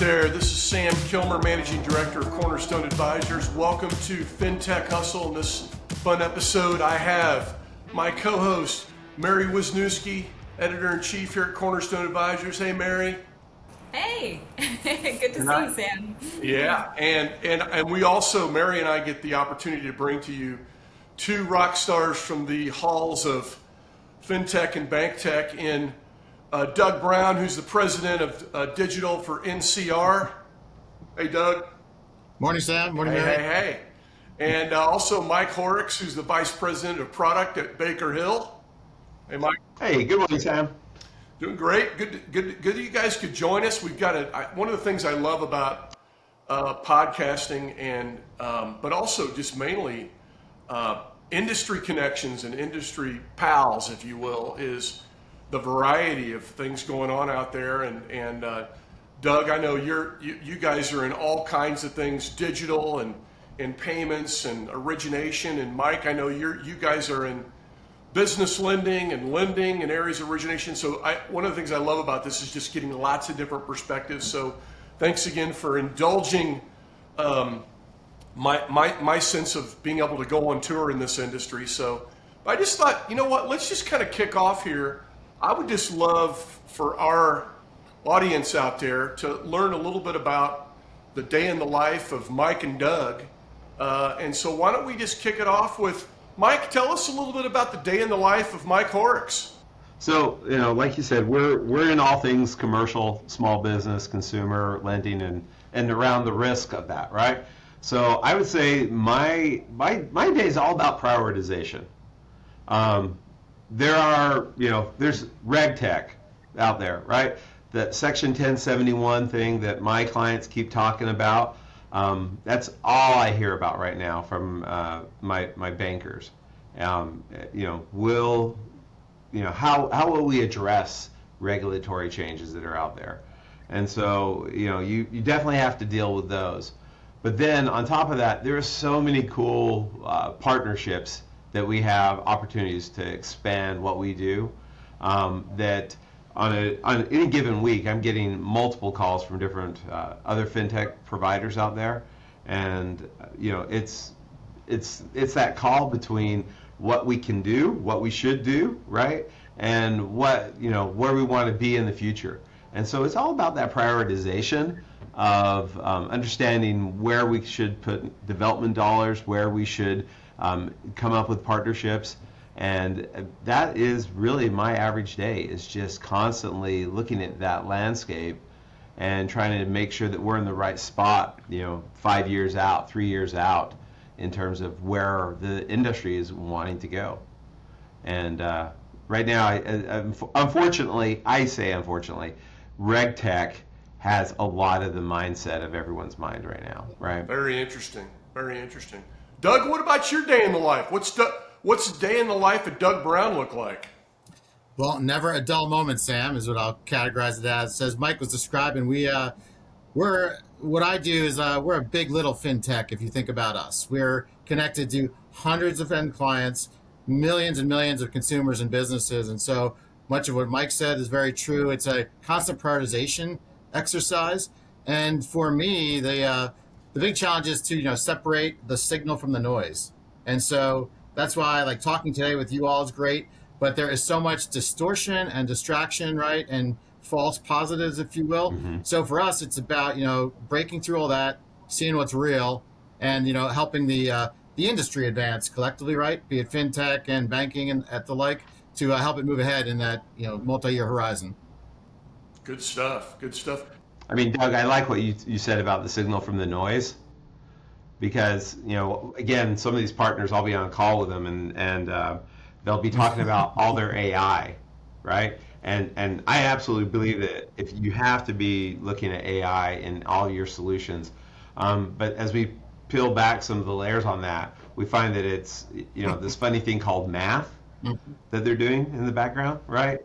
there. This is Sam Kilmer, Managing Director of Cornerstone Advisors. Welcome to Fintech Hustle. In this fun episode, I have my co-host, Mary Wisniewski, Editor-in-Chief here at Cornerstone Advisors. Hey, Mary. Hey, good to see you, Sam. Yeah, and we also, Mary and I get the opportunity to bring to you two rock stars from the halls of Fintech and Bank Tech in Doug Brown, who's the president of digital for NCR. Hey, Doug. Morning, Sam. Morning, Hey, Mary. hey. And also Mike Horrocks, who's the vice president of product at Baker Hill. Hey, Mike. Hey, good morning, Sam. Doing great. Good that you guys could join us. We've got one of the things I love about podcasting and but also just mainly industry connections and industry pals, if you will, is the variety of things going on out there. And Doug, I know you guys are in all kinds of things, digital and payments and origination. And Mike, I know you guys are in business lending and areas of origination. So one of the things I love about this is just getting lots of different perspectives. So thanks again for indulging my sense of being able to go on tour in this industry. So I just thought, you know what, let's just kind of kick off here. I would just love for our audience out there to learn a little bit about the day in the life of Mike and Doug. And so why don't we just kick it off with Mike, tell us a little bit about the day in the life of Mike Horrocks. So, like you said, we're in all things commercial, small business, consumer lending, and around the risk of that, right? So I would say my day is all about prioritization. There's reg tech out there, right? That Section 1071 thing that my clients keep talking about. That's all I hear about right now from my bankers. How will we address regulatory changes that are out there? And so you definitely have to deal with those. But then on top of that, there are so many cool partnerships that we have opportunities to expand what we do. That on any given week, I'm getting multiple calls from different other fintech providers out there, and it's that call between what we can do, what we should do, right, and what where we want to be in the future. And so it's all about that prioritization of understanding where we should put development dollars, where we should come up with partnerships. And that is really my average day, is just constantly looking at that landscape and trying to make sure that we're in the right spot, 5 years out, 3 years out, in terms of where the industry is wanting to go. And right now, unfortunately, reg tech has a lot of the mindset of everyone's mind right now, right? Very interesting. Very interesting. Doug, what about your day in the life? What's the day in the life of Doug Brown look like? Well, never a dull moment, Sam, is what I'll categorize it as. As Mike was describing, we're a big little fintech. If you think about us, we're connected to hundreds of end clients, millions and millions of consumers and businesses, and so much of what Mike said is very true. It's a constant prioritization exercise, and for me, the big challenge is to separate the signal from the noise, and so that's why like talking today with you all is great. But there is so much distortion and distraction, right, and false positives, if you will. Mm-hmm. So for us, it's about breaking through all that, seeing what's real, and helping the industry advance collectively, right? Be it fintech and banking and at the like, to help it move ahead in that multi-year horizon. Good stuff. Good stuff. I mean, Doug, I like what you said about the signal from the noise, because again, some of these partners, I'll be on a call with them, and they'll be talking about all their AI, right? And I absolutely believe that if you have to be looking at AI in all your solutions, but as we peel back some of the layers on that, we find that it's this funny thing called math that they're doing in the background, right?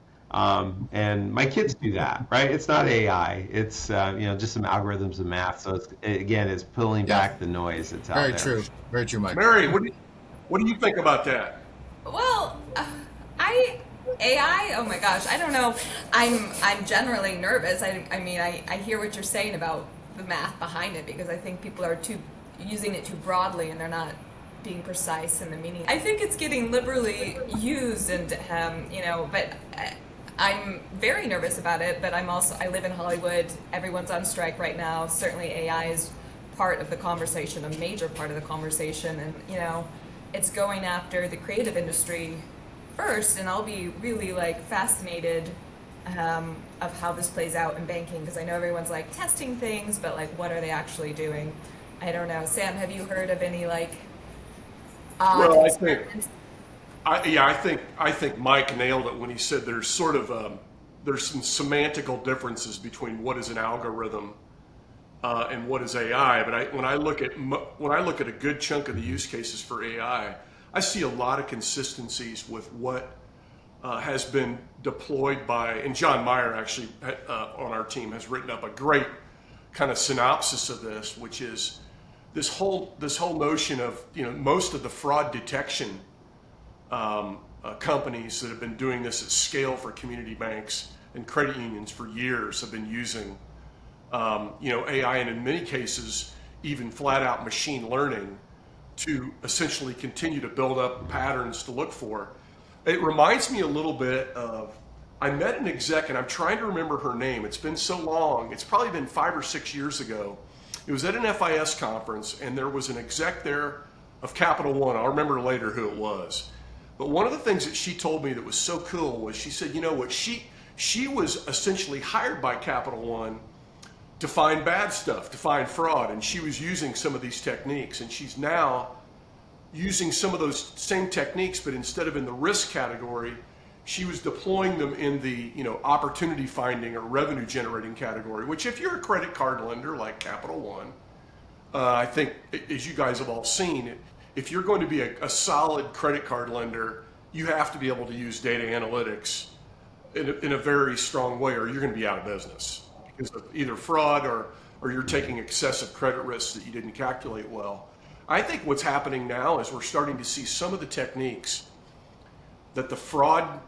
And my kids do that, right? It's not AI. It's just some algorithms of math. So it's pulling back the noise that's out there. Very true, Mike. Mary, what do you think about that? Well, AI? Oh my gosh, I don't know. I'm generally nervous. I mean, I hear what you're saying about the math behind it because I think people are too using it too broadly and they're not being precise in the meaning. I think it's getting liberally used, and but I'm very nervous about it. But I live in Hollywood. Everyone's on strike right now. Certainly, AI is part of the conversation, a major part of the conversation, and it's going after the creative industry first. And I'll be really fascinated of how this plays out in banking because I know everyone's testing things, but what are they actually doing? I don't know. Sam, have you heard of any Well, experiments? I think Mike nailed it when he said there's sort of there's some semantical differences between what is an algorithm and what is AI. But when I look at a good chunk of the use cases for AI, I see a lot of consistencies with what has been deployed by, and John Meyer actually on our team has written up a great kind of synopsis of this, which is this whole notion of most of the fraud detection companies that have been doing this at scale for community banks and credit unions for years have been using AI, and in many cases even flat out machine learning to essentially continue to build up patterns to look for. It reminds me a little bit of, I met an exec, and I'm trying to remember her name. It's been so long. It's probably been 5 or 6 years ago. It was at an FIS conference, and there was an exec there of Capital One. I'll remember later who it was. But one of the things that she told me that was so cool was she said, she was essentially hired by Capital One to find bad stuff, to find fraud, and she was using some of these techniques, and she's now using some of those same techniques, but instead of in the risk category, she was deploying them in the opportunity finding or revenue generating category, which if you're a credit card lender like Capital One, I think as you guys have all seen, if you're going to be a solid credit card lender, you have to be able to use data analytics in a very strong way, or you're going to be out of business because of either fraud or you're taking excessive credit risks that you didn't calculate well. I think what's happening now is we're starting to see some of the techniques that the fraud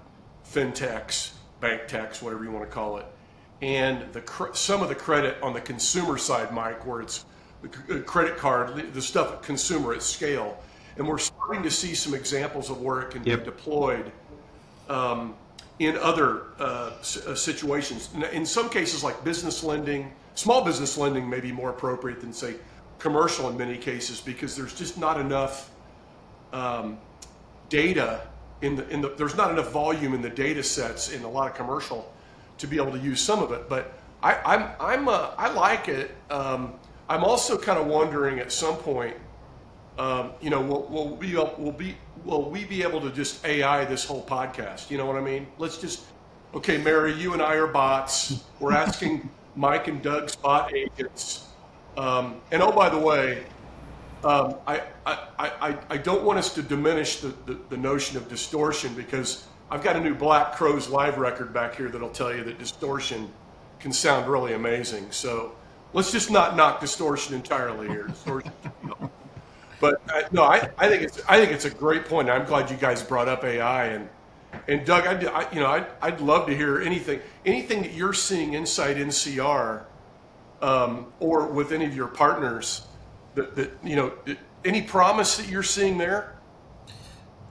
fintechs, bank techs, whatever you want to call it, and some of the credit on the consumer side, Mike, where it's the credit card, the stuff at consumer at scale. And we're starting to see some examples of where it can be deployed in other situations. In some cases like business lending, small business lending may be more appropriate than say commercial in many cases because there's just not enough data there's not enough volume in the data sets in a lot of commercial to be able to use some of it. But I like it. I'm also kind of wondering at some point, will we be able to just AI this whole podcast? You know what I mean? Let's just, okay, Mary, you and I are bots. We're asking Mike and Doug's bot agents. And oh, by the way, I don't want us to diminish the notion of distortion because I've got a new Black Crowes live record back here that'll tell you that distortion can sound really amazing. So let's just not knock distortion entirely here. Distortion, But I think it's a great point. I'm glad you guys brought up AI and Doug. I'd love to hear anything that you're seeing inside NCR or with any of your partners. Any promise that you're seeing there?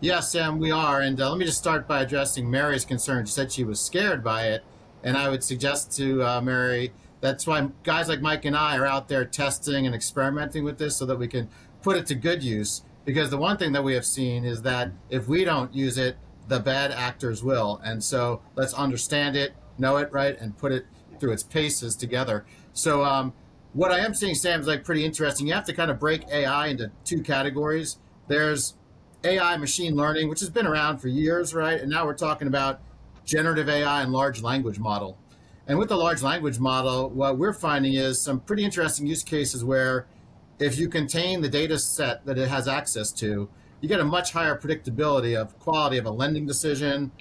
Yes, Sam, we are. And let me just start by addressing Mary's concern. She said she was scared by it. And I would suggest to Mary, that's why guys like Mike and I are out there testing and experimenting with this so that we can put it to good use. Because the one thing that we have seen is that if we don't use it, the bad actors will. And so let's understand it, know it, right, and put it through its paces together. So what I am seeing, Sam, is pretty interesting. You have to kind of break AI into two categories. There's AI machine learning, which has been around for years, right? And now we're talking about generative AI and large language model. And with the large language model, what we're finding is some pretty interesting use cases where if you contain the data set that it has access to, you get a much higher predictability of quality of a lending decision,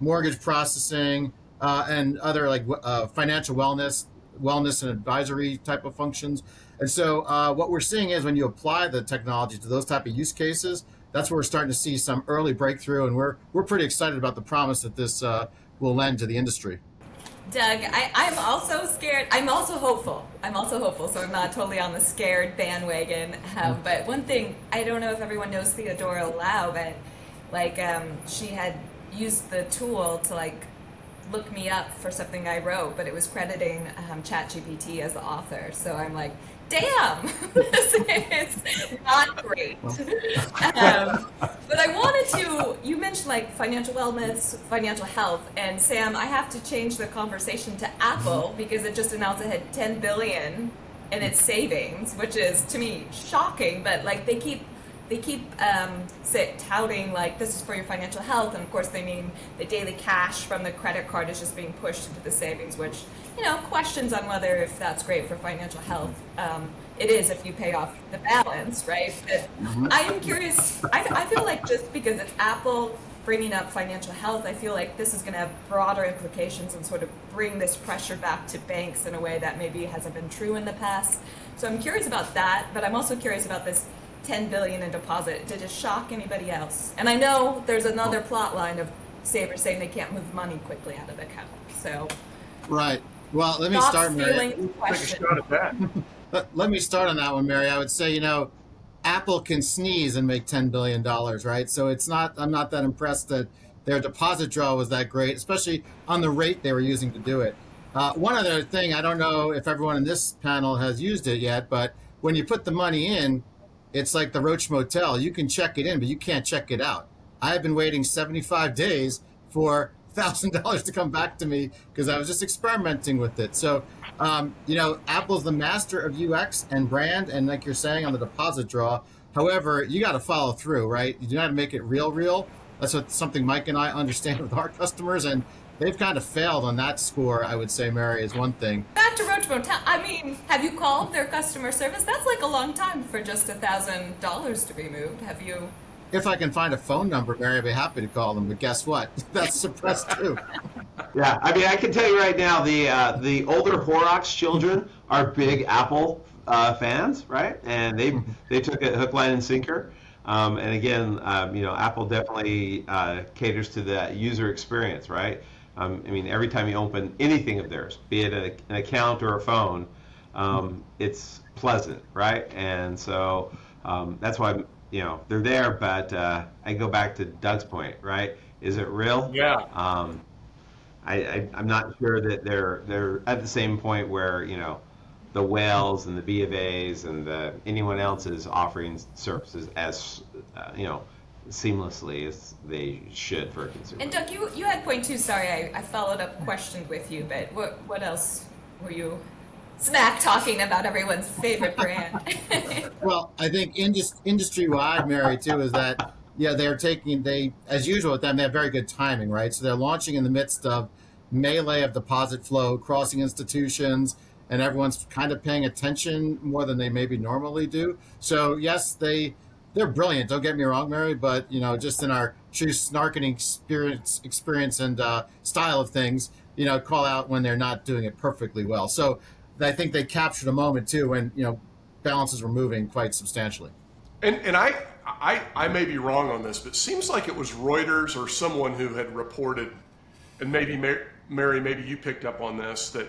mortgage processing, and other financial wellness and advisory type of functions. And so what we're seeing is when you apply the technology to those type of use cases, that's where we're starting to see some early breakthrough, and we're pretty excited about the promise that this will lend to the industry. Doug, I'm also scared. I'm also hopeful. So I'm not totally on the scared bandwagon. But one thing, I don't know if everyone knows Theodora Lau, but she had used the tool to look me up for something I wrote, but it was crediting ChatGPT as the author. So I'm like, damn, this is not great. But I wanted to, you mentioned financial wellness, financial health, and Sam, I have to change the conversation to Apple because it just announced it had 10 billion in its savings, which is to me shocking, but they keep touting this is for your financial health, and of course they mean the daily cash from the credit card is just being pushed into the savings, which questions on whether if that's great for financial health. It is if you pay off the balance, right? But I am curious. I feel like just because it's Apple bringing up financial health, I feel like this is going to have broader implications and sort of bring this pressure back to banks in a way that maybe hasn't been true in the past. So I'm curious about that, but I'm also curious about this 10 billion in deposit. Did it shock anybody else? And I know there's another plot line of savers saying they can't move money quickly out of the account. So right. Well, let me thoughts, start, Mary. feelings, questions. Let me start on that one, Mary. I would say, Apple can sneeze and make $10 billion, right? So I'm not that impressed that their deposit draw was that great, especially on the rate they were using to do it. One other thing, I don't know if everyone in this panel has used it yet, but when you put the money in, it's like the Roach Motel. You can check it in, but you can't check it out. I have been waiting 75 days for $1,000 to come back to me because I was just experimenting with it. So, Apple's the master of UX and brand, and like you're saying on the deposit draw. However, you got to follow through, right? You got to make it real. That's something Mike and I understand with our customers, and they've kind of failed on that score, I would say, Mary, is one thing. Back to Roach Motel. I mean, have you called their customer service? That's a long time for just $1,000 to be moved. Have you? If I can find a phone number, Mary, I'd be happy to call them. But guess what? That's suppressed too. Yeah, I mean, I can tell you right now, the older Horrocks children are big Apple fans, right? And they took it hook, line, and sinker. And again, Apple definitely caters to the user experience, right? I mean, every time you open anything of theirs, be it an account or a phone, it's pleasant, right? And so that's why they're there. But I go back to Doug's point, right? Is it real? Yeah. I'm not sure that they're at the same point where the Wells and the B of A's and anyone else is offering services as seamlessly as they should for a consumer. And Doug, you had point two. Sorry, I followed up questioned with you, but what else were you smack talking about everyone's favorite brand? Well, I think industry-wide, Mary, too, is that as usual with them, they have very good timing, right? So they're launching in the midst of melee of deposit flow, crossing institutions, and everyone's kind of paying attention more than they maybe normally do. So yes, they're brilliant. Don't get me wrong, Mary, but just in our true snarkening experience and style of things, call out when they're not doing it perfectly well. So I think they captured a moment too when balances were moving quite substantially. And I may be wrong on this, but it seems like it was Reuters or someone who had reported, and maybe Mary, maybe you picked up on this, that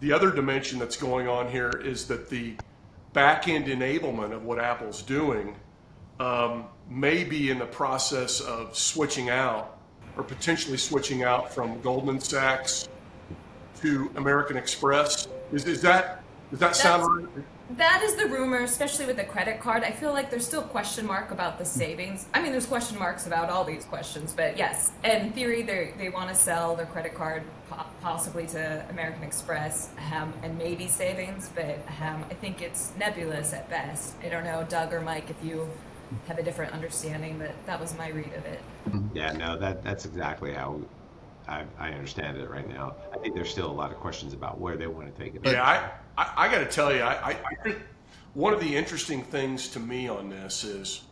the other dimension that's going on here is that the back-end enablement of what Apple's doing may be in the process of switching out or potentially switching out from Goldman Sachs to American Express. Does that sound right? That is the rumor, especially with the credit card. I feel like there's still a question mark about the savings. I mean, there's question marks about all these questions, but yes, in theory, they want to sell their credit card possibly to American Express and maybe savings, but I think it's nebulous at best. I don't know, Doug or Mike, if you have a different understanding, but that was my read of it. Yeah, no, that's exactly how I understand it right now. I think there's still a lot of questions about where they want to take it. Yeah, I got to tell you, I think one of the interesting things to me on this is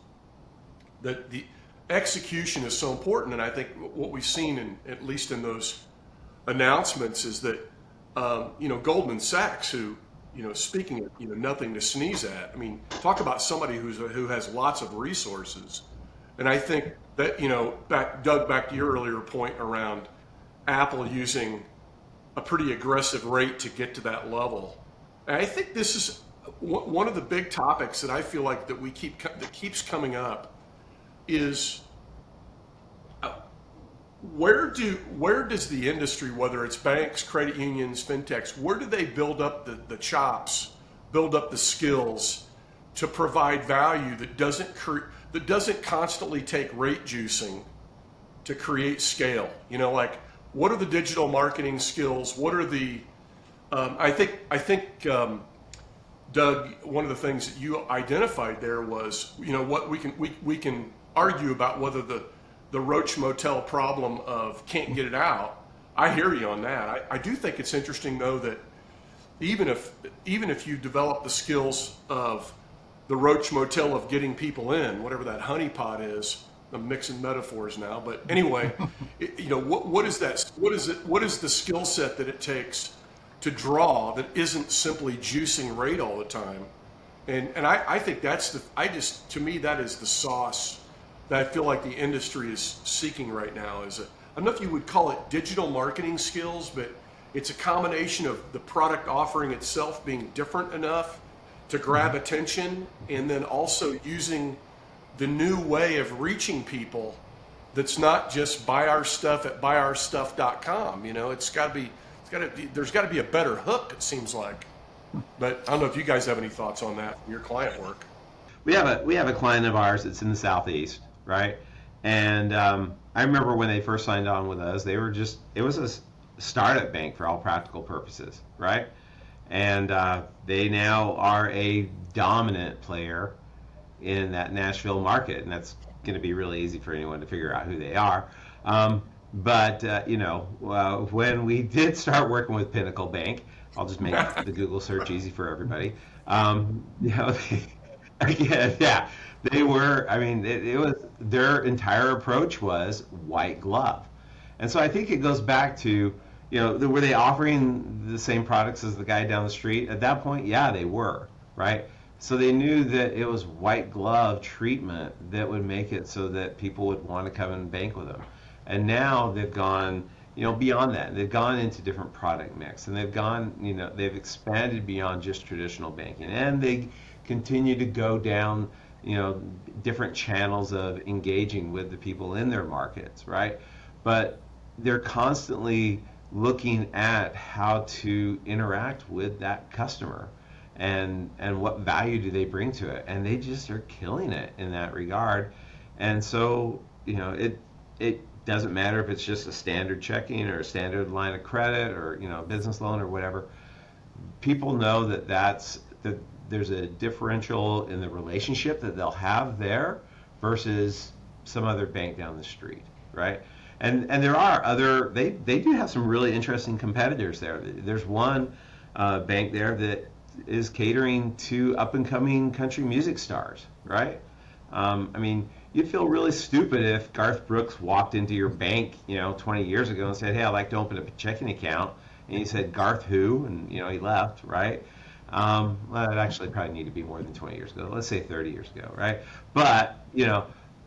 that the execution is so important, and I think what we've seen, at least in those announcements, is that Goldman Sachs, who speaking of nothing to sneeze at. I mean, talk about somebody who has lots of resources. And I think that, Doug, back to your earlier point around Apple using a pretty aggressive rate to get to that level. And I think this is one of the big topics that I feel like that keeps coming up is where does the industry, whether it's banks, credit unions, fintechs, where do they build up the chops, build up the skills to provide value that doesn't constantly take rate juicing to create scale? Like, what are the digital marketing skills? What are the I think Doug, one of the things that you identified there was, what we can argue about whether the Roach Motel problem of can't get it out. I hear you on that. I do think it's interesting though that even if you develop the skills of the Roach Motel of getting people in, whatever that honeypot is, I'm mixing metaphors now, but anyway, what is that? What is the skill set that it takes to draw that isn't simply juicing rate all the time? And I think to me, that is the sauce that I feel like the industry is seeking right now. I don't know if you would call it digital marketing skills, but it's a combination of the product offering itself being different enough to grab attention, and then also using the new way of reaching people that's not just buy our stuff at buyourstuff.com. There's got to be a better hook, it seems like. But I don't know if you guys have any thoughts on that from your client work. We have a client of ours that's in the Southeast, right? And I remember when they first signed on with us, it was a startup bank for all practical purposes, right? And they now are a dominant player in that Nashville market, and that's going to be really easy for anyone to figure out who they are. But when we did start working with Pinnacle Bank, I'll just make the Google search easy for everybody. They were. I mean, it was their entire approach was white glove, and so I think it goes back to, were they offering the same products as the guy down the street? At that point, yeah, they were, right? So they knew that it was white glove treatment that would make it so that people would want to come and bank with them. And now they've gone, beyond that. They've gone into different product mix, and they've expanded beyond just traditional banking, and they continue to go down, different channels of engaging with the people in their markets, right? But they're constantly looking at how to interact with that customer and what value do they bring to it, and they just are killing it in that regard. And so it doesn't matter if it's just a standard checking or a standard line of credit or a business loan or whatever. People know that there's a differential in the relationship that they'll have there versus some other bank down the street, right? And there are they do have some really interesting competitors there. There's one bank there that is catering to up and coming country music stars, right? I mean, you'd feel really stupid if Garth Brooks walked into your bank, 20 years ago and said, "Hey, I'd like to open up a checking account," and you said, "Garth who?" and he left, right? Well, it actually probably need to be more than 20 years ago. Let's say 30 years ago, right? But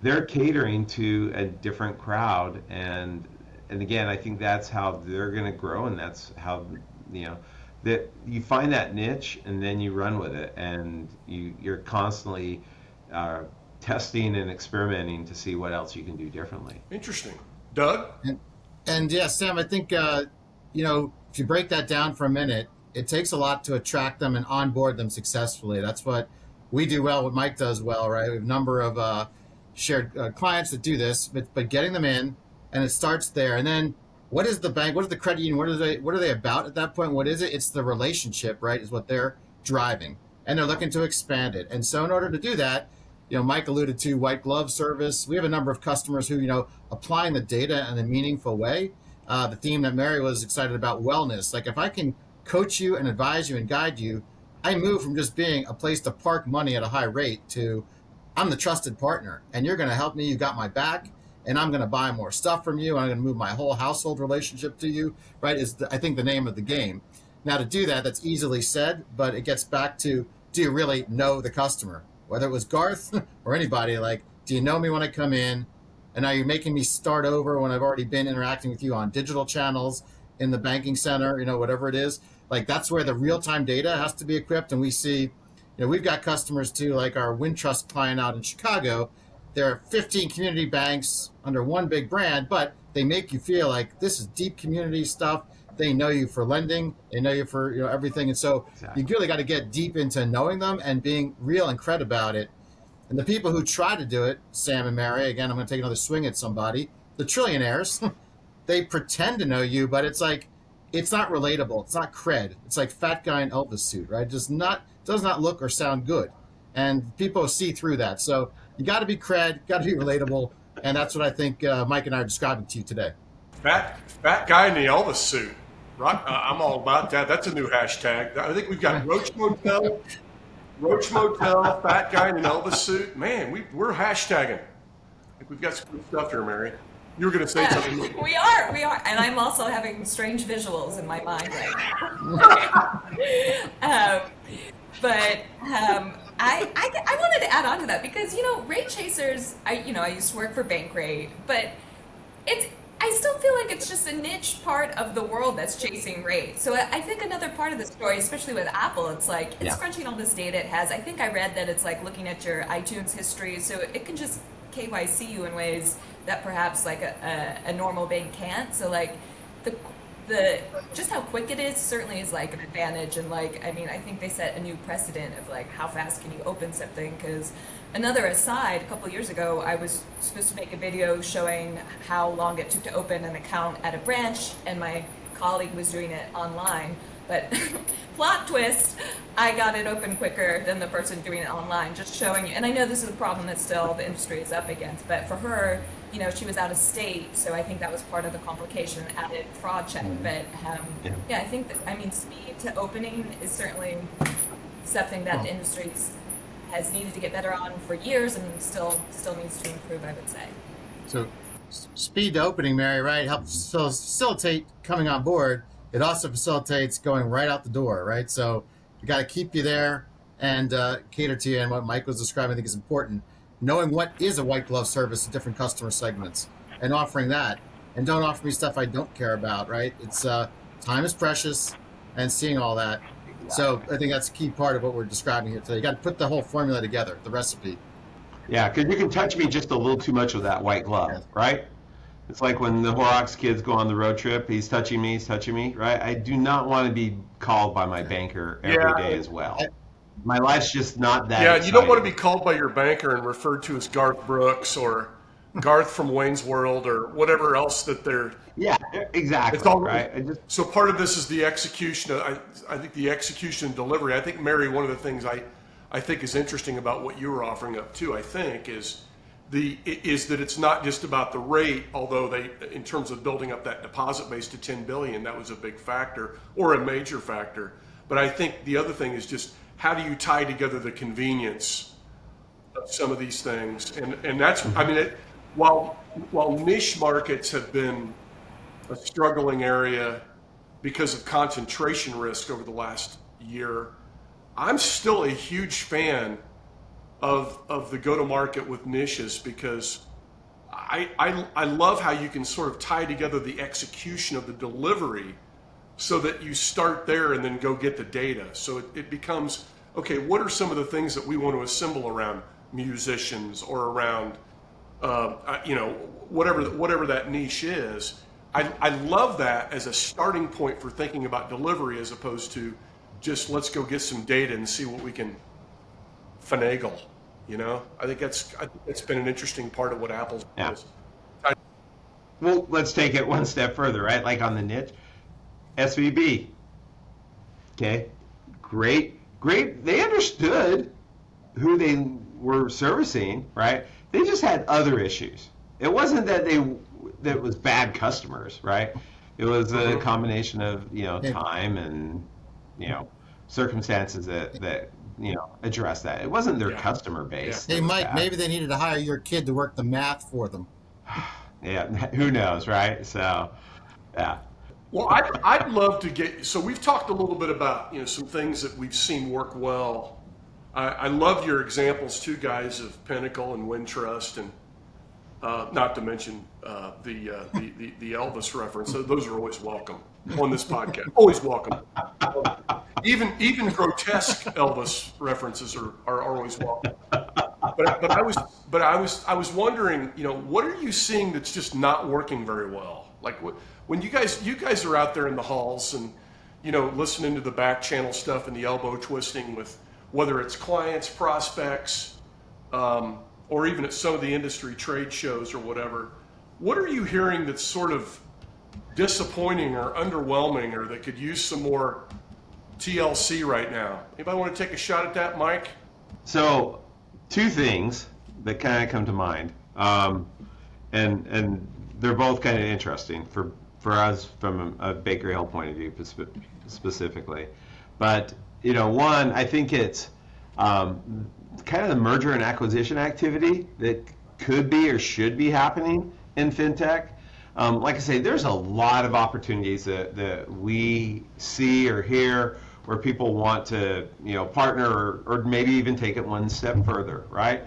they're catering to a different crowd, and again, I think that's how they're going to grow, and that's how that you find that niche and then you run with it, and you're constantly testing and experimenting to see what else you can do differently. Interesting. Doug? And yeah, Sam, I think if you break that down for a minute, it takes a lot to attract them and onboard them successfully. That's what we do well, what Mike does well, right? We have a number of shared clients that do this, but getting them in, and it starts there. And then what is the bank? What is the credit union? What are they about at that point? What is it? It's the relationship, right? Is what they're driving, and they're looking to expand it. And so in order to do that, Mike alluded to white glove service. We have a number of customers who, applying the data in a meaningful way. The theme that Mary was excited about, wellness. Like, if I can coach you and advise you and guide you, I move from just being a place to park money at a high rate to I'm the trusted partner, and you're going to help me. You got my back, and I'm going to buy more stuff from you. And I'm going to move my whole household relationship to you, right? Is I think the name of the game. Now, to do that, that's easily said, but it gets back to, do you really know the customer? Whether it was Garth or anybody, like, Do you know me when I come in? And now you're making me start over when I've already been interacting with you on digital channels in the banking center, whatever it is. Like that's where the real-time data has to be equipped. And we see, we've got customers too, like our Wintrust client out in Chicago. There are 15 community banks under one big brand, but they make you feel like this is deep community stuff. They know you for lending. They know you for everything. And so you really got to get deep into knowing them and being real and credible about it. And the people who try to do it, Sam and Mary, again, I'm going to take another swing at somebody, the trillionaires, they pretend to know you, but it's like, it's not relatable. It's not cred. It's like fat guy in Elvis suit, right? Does not look or sound good. And people see through that. So you got to be cred, got to be relatable. And that's what I think Mike and I are describing to you today. Fat guy in the Elvis suit. Right? I'm all about that. That's a new hashtag. I think we've got Roach Motel, fat guy in an Elvis suit. Man, we're hashtagging. I think we've got some good stuff here, Mary. You were going to say something. We are. And I'm also having strange visuals in my mind right now. I wanted to add on to that because, rate chasers, I used to work for Bankrate, but I still feel like it's just a niche part of the world that's chasing rates. So I think another part of the story, especially with Apple, it's like it's crunching all this data it has. I think I read that it's like looking at your iTunes history, so it can just KYC you in ways that perhaps like a normal bank can't. So like the just how quick it is certainly is like an advantage. And I think they set a new precedent of like how fast can you open something. Because another aside, a couple years ago, I was supposed to make a video showing how long it took to open an account at a branch, and my colleague was doing it online. But plot twist, I got it open quicker than the person doing it online, just showing you. And I know this is a problem that still the industry is up against, but for her, she was out of state, so I think that was part of the complication, added fraud check. But I think that, speed to opening is certainly something that the industry has needed to get better on for years and still needs to improve, I would say. So speed to opening, Mary, right, helps facilitate coming on board. It also facilitates going right out the door, right? So we got to keep you there and cater to you. And what Mike was describing, I think, is important. Knowing what is a white glove service to different customer segments and offering that. And don't offer me stuff I don't care about, right? It's time is precious, and seeing all that. So I think that's a key part of what we're describing here today. You got to put the whole formula together, the recipe. Yeah, because you can touch me just a little too much with that white glove, right? It's like when the Horrocks kids go on the road trip, he's touching me, right? I do not want to be called by my banker every day as well. My life's just not that exciting. You don't want to be called by your banker and referred to as Garth Brooks or Garth from Wayne's World or whatever else that they're... Yeah, exactly, it's all, right? So part of this is the execution. I think the execution and delivery. I think, Mary, one of the things I think is interesting about what you were offering up too, I think, is that it's not just about the rate, although in terms of building up that deposit base to 10 billion, that was a big factor or a major factor. But I think the other thing is just how do you tie together the convenience of some of these things? And that's, while niche markets have been a struggling area because of concentration risk over the last year, I'm still a huge fan of the go-to-market with niches because I love how you can sort of tie together the execution of the delivery so that you start there and then go get the data. So it becomes, okay, what are some of the things that we want to assemble around musicians or around, whatever that niche is. I love that as a starting point for thinking about delivery as opposed to just let's go get some data and see what we can finagle. I think it's been an interesting part of what Apple's does. Well, let's take it one step further, right? Like on the niche, SVB. Okay, great. They understood who they were servicing, right? They just had other issues. It wasn't that that was bad customers, right? It was a combination of time and circumstances that address that. It wasn't their customer base. Hey, Mike, maybe they needed to hire your kid to work the math for them. Yeah, who knows, right? So, yeah. Well, I'd love to get, so we've talked a little bit about, some things that we've seen work well I love your examples too, guys, of Pinnacle and Wintrust, and not to mention the Elvis reference. Those are always welcome on this podcast. Always welcome. Even grotesque Elvis references are always welcome. But I was wondering, what are you seeing that's just not working very well? Like when you guys are out there in the halls and listening to the back channel stuff and the elbow twisting with whether it's clients, prospects, or even at some of the industry trade shows or whatever. What are you hearing that's sort of disappointing or underwhelming, or that could use some more TLC right now? Anybody want to take a shot at that, Mike? So, two things that kind of come to mind, and they're both kind of interesting for us from a Baker Hill point of view specifically. But one, I think it's kind of the merger and acquisition activity that could be or should be happening in fintech. Like I say, there's a lot of opportunities that we see or hear where people want to partner or maybe even take it one step further, right?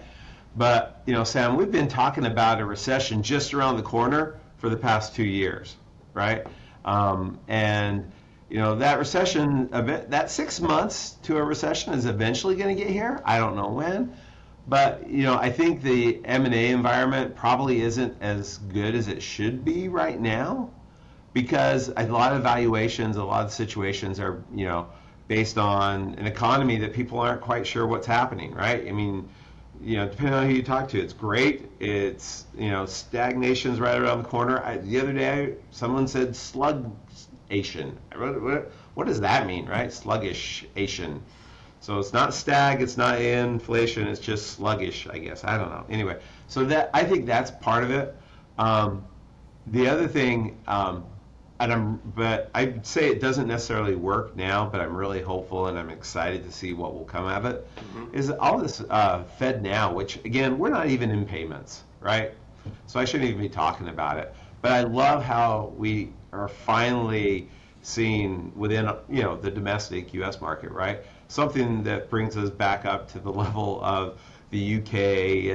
But Sam, we've been talking about a recession just around the corner for the past 2 years, right? And that recession, that 6 months to a recession is eventually going to get here. I don't know when, but I think the M&A environment probably isn't as good as it should be right now, because a lot of valuations, a lot of situations are based on an economy that people aren't quite sure what's happening, right? I mean, depending on who you talk to, it's great. It's stagnation's right around the corner. The other day, someone said slugation. What does that mean, right? Sluggish-ation. So it's not stag, it's not inflation, it's just sluggish, I guess. I don't know. Anyway, so I think that's part of it. The other thing, but I'd say it doesn't necessarily work now, but I'm really hopeful and I'm excited to see what will come of it, is all this Fed Now, which again, we're not even in payments, right? So I shouldn't even be talking about it. But I love how we are finally seeing within the domestic U.S. market, right? Something that brings us back up to the level of the UK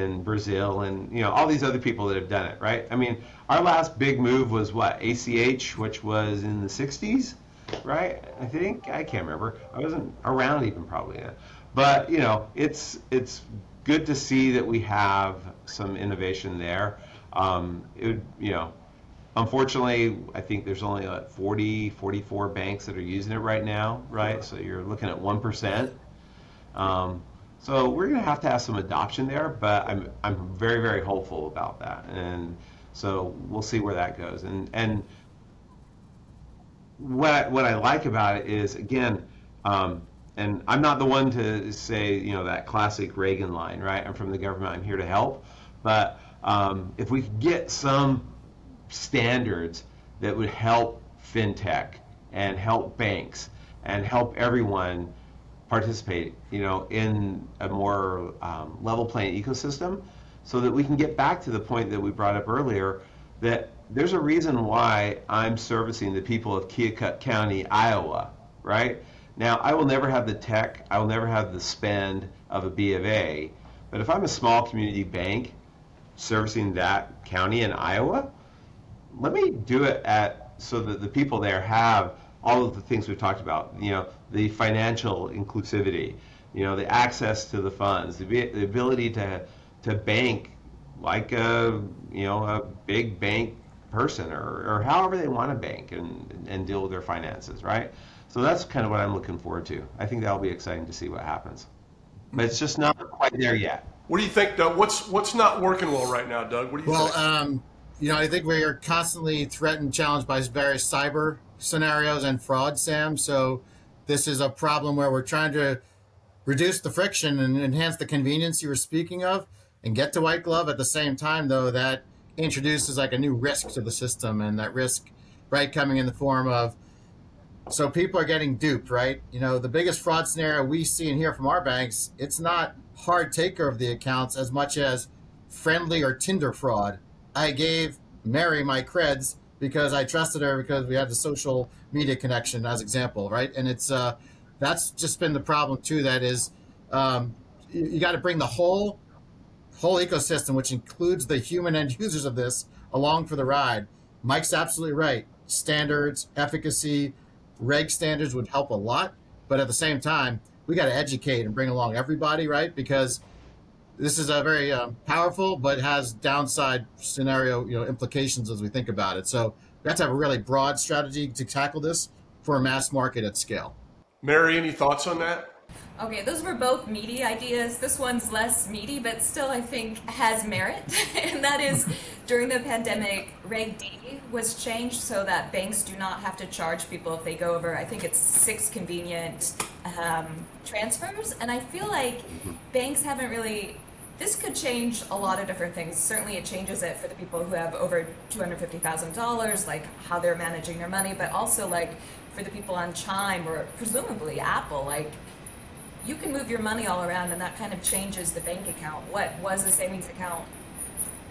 and Brazil and all these other people that have done it, right? I mean, our last big move was what, ACH, which was in the 60s, right? I think, I can't remember. I wasn't around even probably then. But it's good to see that we have some innovation there. Unfortunately, I think there's only 44 banks that are using it right now, right? So you're looking at 1%. So we're going to have some adoption there, but I'm very, very hopeful about that. And so we'll see where that goes. And what I like about it is, again, and I'm not the one to say, that classic Reagan line, right? I'm from the government, I'm here to help. But if we could get some standards that would help fintech and help banks and help everyone participate, in a more level playing ecosystem, so that we can get back to the point that we brought up earlier, that there's a reason why I'm servicing the people of Keokuk County, Iowa, right? Now, I will never have the tech, I will never have the spend of a B of A, but if I'm a small community bank servicing that county in Iowa, let me do it so that the people there have all of the things we've talked about, the financial inclusivity, the access to the funds, the ability to bank like a big bank person or however they want to bank and deal with their finances, right? So that's kind of what I'm looking forward to. I think that'll be exciting to see what happens. But it's just not quite there yet. What do you think, Doug? What's not working well right now, Doug? What do you think? I think we are constantly threatened, challenged by various cyber scenarios and fraud, Sam. So this is a problem where we're trying to reduce the friction and enhance the convenience you were speaking of and get to white glove at the same time, though, that introduces like a new risk to the system, and that risk, right, coming in the form of, so people are getting duped, right? The biggest fraud scenario we see and hear from our banks, it's not hard taker of the accounts as much as friendly or Tinder fraud. I gave Mary my creds because I trusted her because we had the social media connection as example, right? And it's that's just been the problem too. That is, you got to bring the whole ecosystem, which includes the human end users of this, along for the ride. Mike's absolutely right. Standards, efficacy, reg standards would help a lot, but at the same time, we got to educate and bring along everybody, right? Because this is a very powerful, but has downside scenario, implications as we think about it. So we have to have a really broad strategy to tackle this for a mass market at scale. Mary, any thoughts on that? Okay, those were both meaty ideas. This one's less meaty, but still I think has merit. And that is, during the pandemic, Reg D was changed so that banks do not have to charge people if they go over, I think it's 6 convenient transfers. And I feel like banks haven't really, this could change a lot of different things. Certainly it changes it for the people who have over $250,000, like how they're managing their money, but also like for the people on Chime or presumably Apple, like you can move your money all around and that kind of changes the bank account. What was a savings account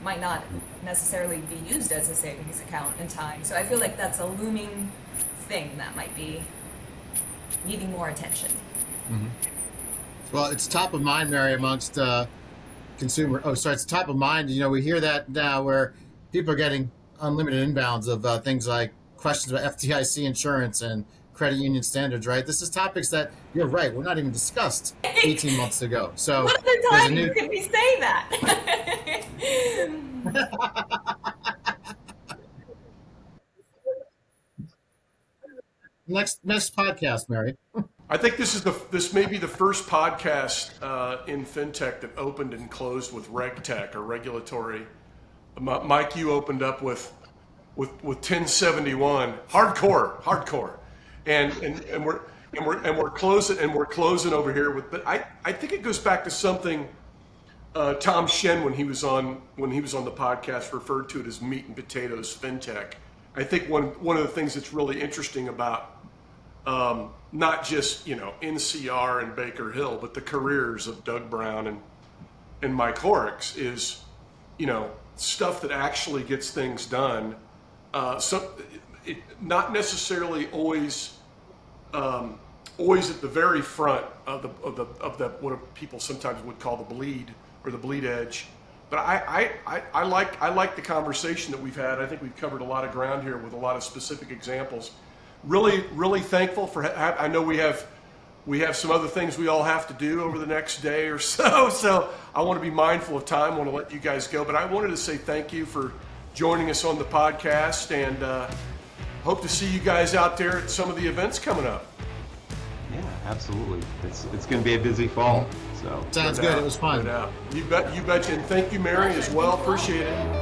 might not necessarily be used as a savings account in time. So I feel like that's a looming thing that might be needing more attention. Mm-hmm. Well, it's top of mind, Mary, amongst it's top of mind. We hear that now where people are getting unlimited inbounds of things like questions about FDIC insurance and credit union standards, right? This is topics that, you're right, were not even discussed 18 months ago. So what other time could we say that? Next podcast, Mary. I think this may be the first podcast in fintech that opened and closed with RegTech or regulatory. Mike, you opened up with 1071, hardcore, and we're closing over here with. But I think it goes back to something Tom Shen, when he was on the podcast, referred to it as meat and potatoes fintech. I think one of the things that's really interesting about not just NCR and Baker Hill, but the careers of Doug Brown and Mike Horrocks is stuff that actually gets things done. Not necessarily always at the very front of the what people sometimes would call the bleed or the bleed edge. But I like the conversation that we've had. I think we've covered a lot of ground here with a lot of specific examples. Really thankful for. I know we have some other things we all have to do over the next day or so. So I want to be mindful of time. I want to let you guys go, but I wanted to say thank you for joining us on the podcast, and hope to see you guys out there at some of the events coming up. Yeah, absolutely. It's going to be a busy fall. So sounds good. It was fun. You betcha. And thank you, Mary, as well. Appreciate it.